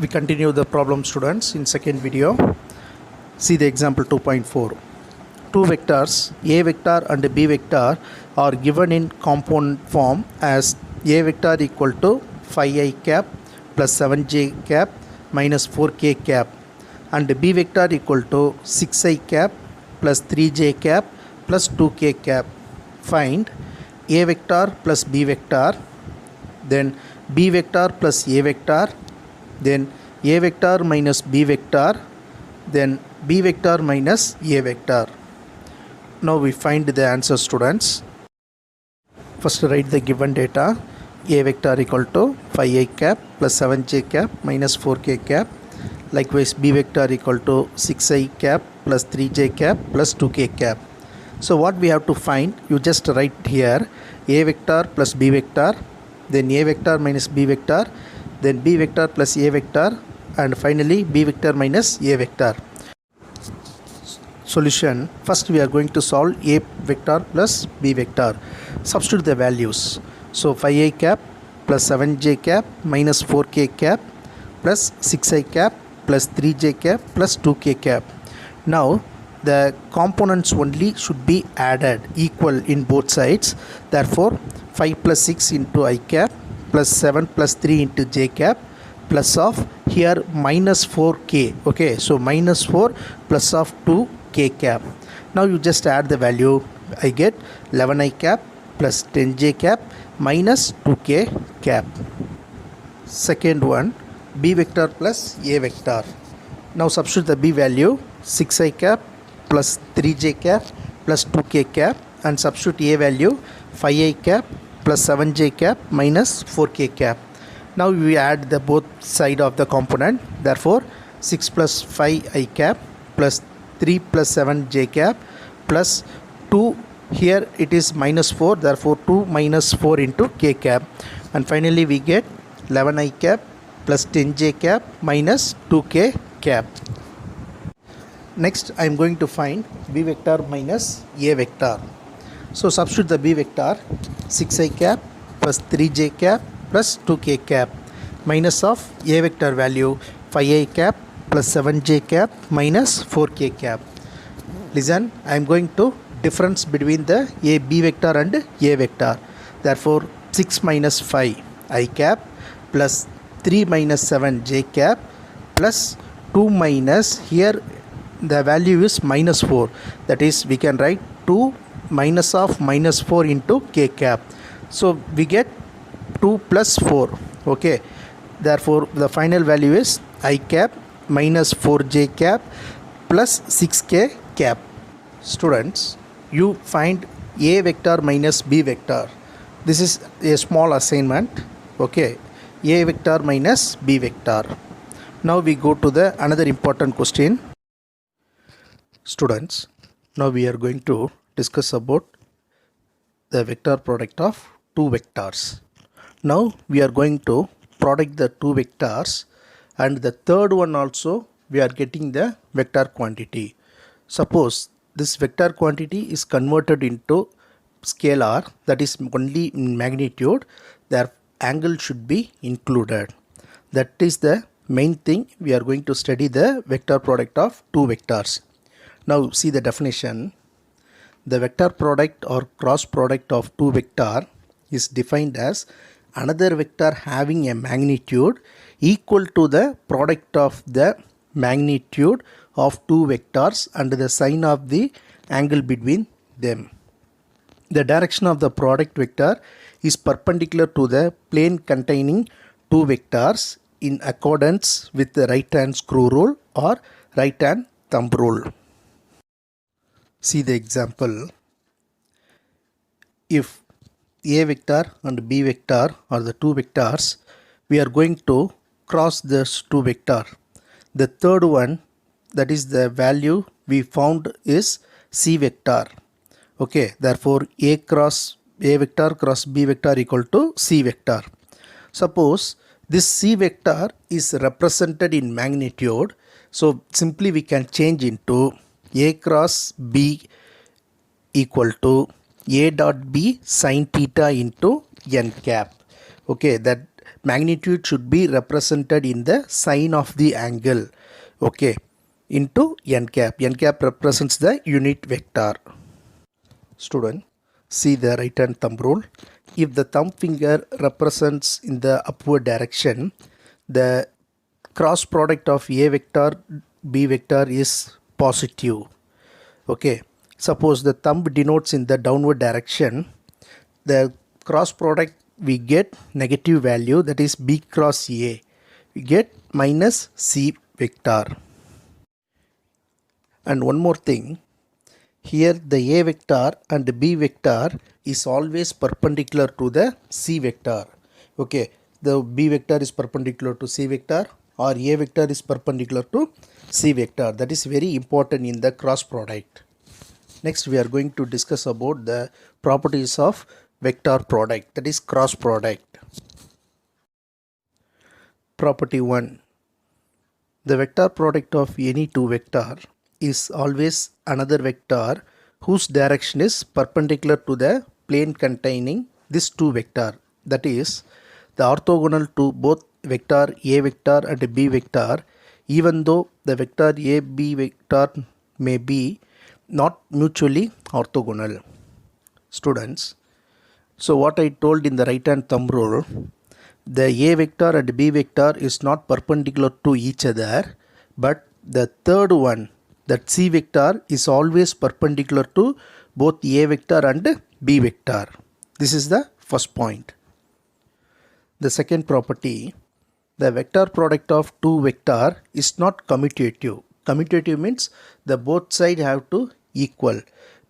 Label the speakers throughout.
Speaker 1: We continue the problem, students, in second video. See the example 2.4. Two vectors a vector and b vector are given in component form as a vector equal to 5i cap plus 7j cap minus 4k cap and b vector equal to 6i cap plus 3j cap plus 2k cap. Find a vector plus b vector, then b vector plus a vector, then a vector minus b vector, then b vector minus a vector. Now we find the answer, students. First write the given data. A vector equal to 5i cap plus 7j cap minus 4k cap. Likewise b vector equal to 6i cap plus 3j cap plus 2k cap. So what we have to find, you just write here a vector plus b vector, then a vector minus b vector, then b vector plus a vector, and finally b vector minus a vector. Solution. First we are going to solve a vector plus b vector. Substitute the values. So 5i cap plus 7j cap minus 4k cap plus 6i cap plus 3j cap plus 2k cap. Now the components only should be added equal in both sides. Therefore 5 plus 6 into I cap plus 7 plus 3 into j cap plus of here minus 4k. Okay, so minus 4 plus of 2k cap. Now you just add the value. I get 11i cap plus 10j cap minus 2k cap. Second one, b vector plus a vector. Now substitute the b value, 6i cap plus 3j cap plus 2k cap, and substitute a value 5i cap plus 7j cap minus 4k cap. Now we add the both side of the component. Therefore 6 plus 5i cap plus 3 plus 7j cap plus 2, here it is minus 4, therefore 2 minus 4 into k cap, and finally we get 11i cap plus 10j cap minus 2k cap. Next I am going to find b vector minus a vector. So substitute the b vector, 6i cap plus 3j cap plus 2k cap minus of a vector value 5i cap plus 7j cap minus 4k cap. Listen, I am going to difference between the a b vector and a vector. Therefore 6 minus 5 I cap plus 3 minus 7 j cap plus 2 minus, here the value is minus 4, that is we can write 2 minus of minus 4 into k cap. So we get 2 plus 4. Okay, therefore the final value is I cap minus 4j cap plus 6k cap. Students, you find a vector minus b vector. This is a small assignment. Okay, a vector minus b vector. Now we go to the another important question. Students, now we are going to discuss about the vector product of two vectors. Now we are going to product the two vectors, and the third one also we are getting the vector quantity. Suppose this vector quantity is converted into scalar, that is only in magnitude, their angle should be included. That is the main thing. We are going to study the vector product of two vectors. Now see the definition. The vector product or cross product of two vector is defined as another vector having a magnitude equal to the product of the magnitude of two vectors and the sign of the angle between them. The direction of the product vector is perpendicular to the plane containing two vectors in accordance with the right hand screw rule or right hand thumb rule. See the example. If a vector and b vector are the two vectors, we are going to cross this two vector. The third one, that is the value we found, is c vector. Okay, therefore a vector cross b vector equal to c vector. Suppose this c vector is represented in magnitude, so simply we can change into a cross b equal to a dot b sin theta into n cap. Okay, that magnitude should be represented in the sign of the angle, okay, into n cap. N cap represents the unit vector. Student, see the right hand thumb rule. If the thumb finger represents in the upward direction, the cross product of a vector b vector is positive. Okay, suppose the thumb denotes in the downward direction, the cross product we get negative value, that is b cross a, we get minus c vector. And one more thing, here the a vector and the b vector is always perpendicular to the c vector. Okay, the b vector is perpendicular to c vector or a vector is perpendicular to c vector. That is very important in the cross product. Next we are going to discuss about the properties of vector product, that is cross product. Property 1. The vector product of any two vector is always another vector whose direction is perpendicular to the plane containing this two vector. That is, the orthogonal to both vector a vector and b vector, even though the vector a b vector may be not mutually orthogonal. Students, so what I told in the right hand thumb rule, the a vector and b vector is not perpendicular to each other, but the third one, that c vector, is always perpendicular to both a vector and b vector. This is the first point. The second property, the vector product of two vector is not commutative. Commutative means the both sides have to equal,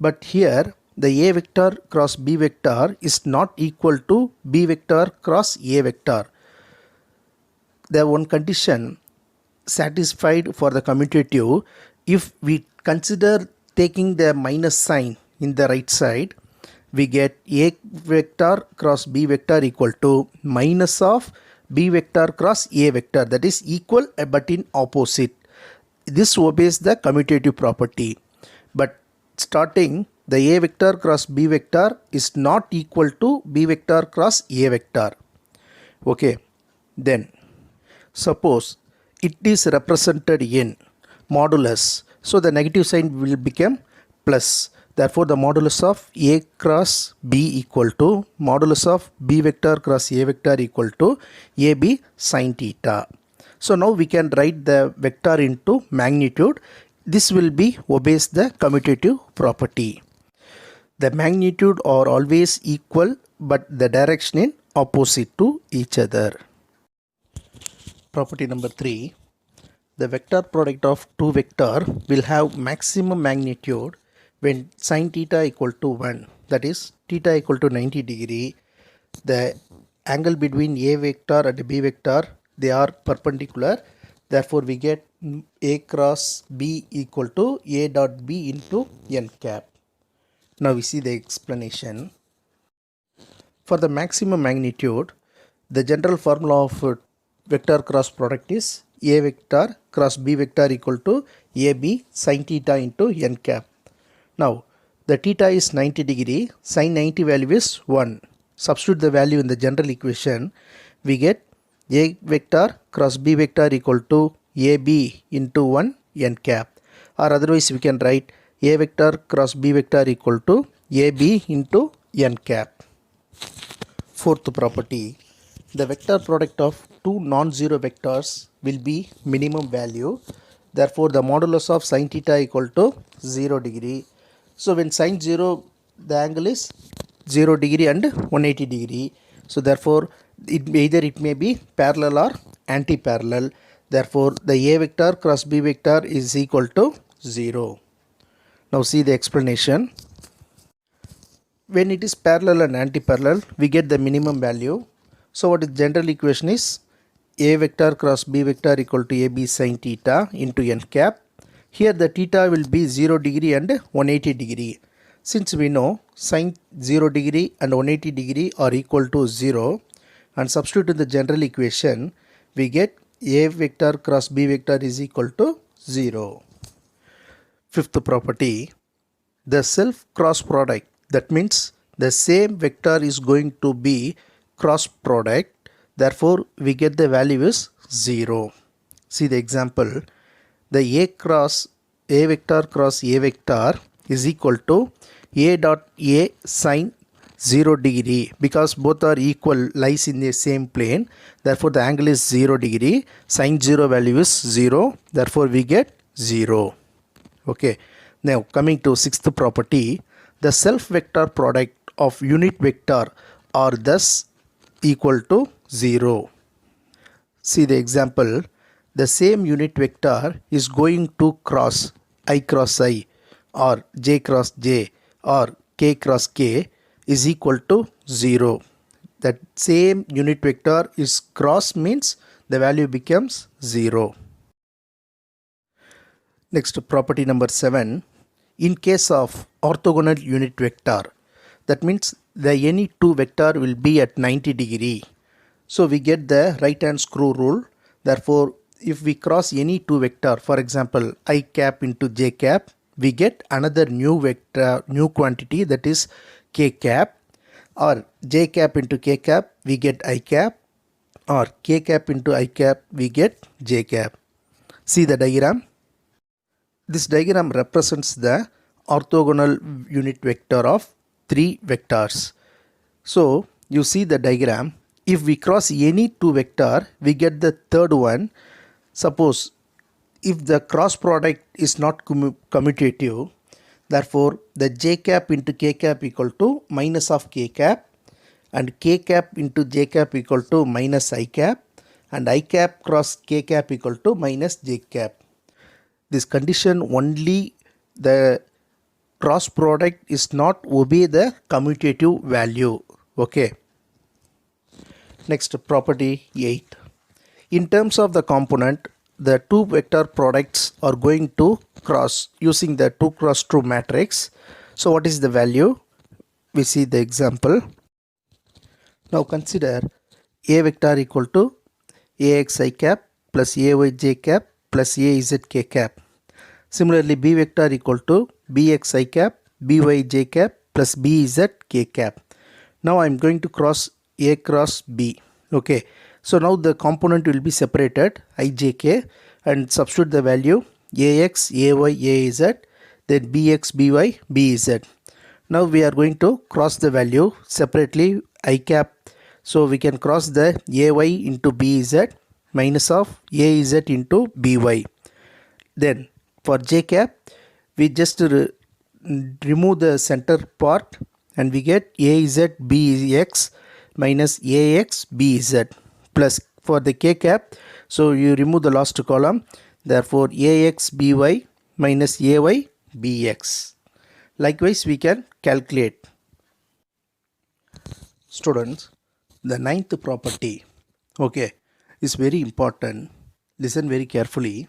Speaker 1: but here the a vector cross b vector is not equal to b vector cross a vector. The one condition satisfied for the commutative, if we consider taking the minus sign in the right side, we get a vector cross b vector equal to minus of b vector cross a vector, that is equal but in opposite. This obeys the commutative property. But starting, the a vector cross b vector is not equal to b vector cross a vector. Okay, then suppose it is represented in modulus, so the negative sign will become plus. Therefore, the modulus of a cross b equal to modulus of b vector cross a vector equal to ab sin theta. So now we can write the vector into magnitude. This will be obeys the commutative property. The magnitude are always equal, but the direction in opposite to each other. Property number 3. The vector product of two vector will have maximum magnitude when sin theta equal to 1, that is theta equal to 90 degree. The angle between a vector and b vector, they are perpendicular. Therefore, we get a cross b equal to a dot b into n cap. Now we see the explanation. For the maximum magnitude, the general formula of vector cross product is a vector cross b vector equal to ab sin theta into n cap. Now the theta is 90 degree, sin 90 value is 1. Substitute the value in the general equation, we get a vector cross b vector equal to ab into 1 n cap, or otherwise we can write a vector cross b vector equal to ab into n cap. Fourth property, the vector product of two non-zero vectors will be minimum value. Therefore, the modulus of sin theta equal to 0 degree. So when sin 0, the angle is 0 degree and 180 degree. So therefore, either it may be parallel or anti-parallel. Therefore, the a vector cross b vector is equal to 0. Now see the explanation. When it is parallel and anti-parallel, we get the minimum value. So what is general equation is a vector cross b vector equal to ab sin theta into n cap. Here the theta will be 0 degree and 180 degree. Since we know sin 0 degree and 180 degree are equal to 0, and substitute in the general equation, we get a vector cross b vector is equal to 0. Fifth property, the self cross product, that means the same vector is going to be cross product. Therefore, we get the value is 0. See the example. The A vector cross A vector is equal to A dot A sine 0 degree, because both are equal, lies in the same plane. Therefore, the angle is 0 degree. Sine 0 value is 0. Therefore, we get 0. Okay. Now, coming to sixth property, the self vector product of unit vector are thus equal to 0. See the example. The same unit vector is going to cross I cross I or j cross j or k cross k is equal to 0. That same unit vector is cross means the value becomes 0. Next, property number 7. In case of orthogonal unit vector, that means the any two vector will be at 90 degree. So we get the right hand screw rule. Therefore, if we cross any two vector, for example I cap into j cap, we get another new vector, new quantity, that is k cap, or j cap into k cap we get I cap, or k cap into I cap we get j cap. See the diagram. This diagram represents the orthogonal unit vector of three vectors. So you see the diagram. If we cross any two vector, we get the third one. Suppose if the cross product is not commutative, therefore the j cap into k cap equal to minus of k cap, and k cap into j cap equal to minus I cap, and I cap cross k cap equal to minus j cap. This condition only the cross product is not obey the commutative value. Okay. Next, property 8. In terms of the component, the two vector products are going to cross using the 2 cross 2 matrix. So what is the value? We see the example. Now consider A vector equal to AXI cap plus AYJ cap plus AZK cap. Similarly, B vector equal to BXI cap, BYJ cap plus BZK cap. Now I am going to cross A cross B. Okay. So now the component will be separated IJK and substitute the value AX, AY, AZ, then BX, BY, BZ. Now we are going to cross the value separately I cap. So we can cross the AY into BZ minus of AZ into BY. Then for J cap, we just remove the center part and we get AZ BX minus AX BZ, plus for the K cap, so you remove the last column, therefore AX BY minus AY BX. Likewise, we can calculate. Students, the ninth property, okay, is very important. Listen very carefully.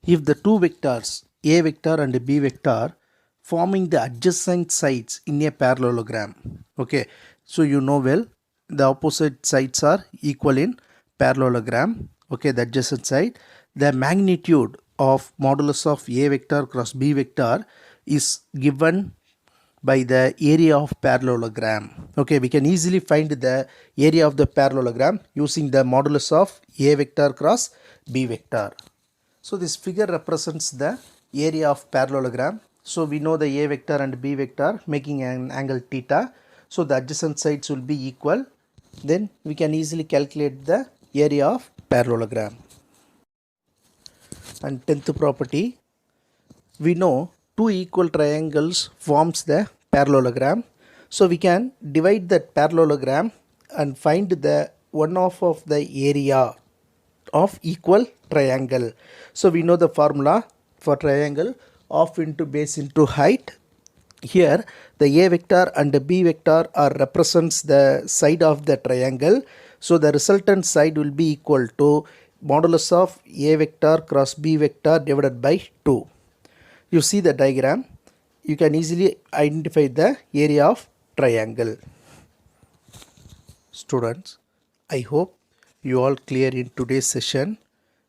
Speaker 1: If the two vectors A vector and B vector forming the adjacent sides in a parallelogram, okay, so you know well the opposite sides are equal in parallelogram, okay, the adjacent side, the magnitude of modulus of A vector cross B vector is given by the area of parallelogram. Okay, we can easily find the area of the parallelogram using the modulus of A vector cross B vector. So this figure represents the area of parallelogram. So we know the A vector and B vector making an angle theta. So the adjacent sides will be equal. Then we can easily calculate the area of parallelogram. And 10th property, we know two equal triangles forms the parallelogram. So we can divide that parallelogram and find the one of the area of equal triangle. So we know the formula for triangle of into base into height. Here the A vector and the B vector are represents the side of the triangle. So the resultant side will be equal to modulus of A vector cross B vector divided by 2. You see the diagram. You can easily identify the area of triangle. Students, I hope you all clear in today's session.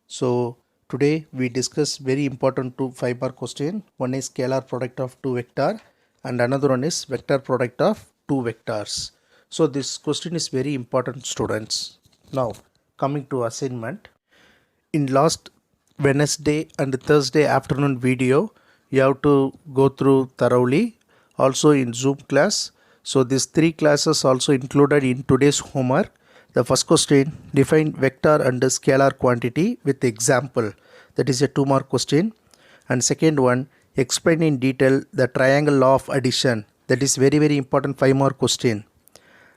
Speaker 1: So today we discuss very important 5-mark question. One is scalar product of two vector and another one is vector product of two vectors. So this question is very important, students. Now coming to assignment. In last Wednesday and Thursday afternoon video, you have to go through thoroughly. Also in Zoom class. So these three classes also included in today's homework. The first question, define vector and scalar quantity with example. That is a 2-mark question. And second one, explain in detail the triangle law of addition. That is very important 5-mark question.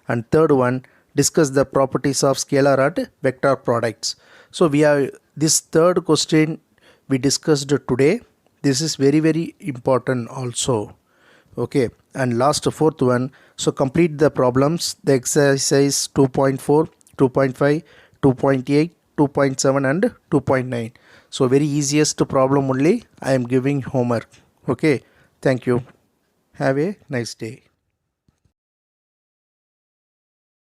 Speaker 1: And third one, discuss the properties of scalar and vector products. So we have this third question we discussed today. This is very important also. Okay, and last fourth one, so complete the problems, the exercise 2.4, 2.5, 2.8, 2.7 and 2.9. So very easiest problem only I am giving homework. Okay, thank you. Have a nice day.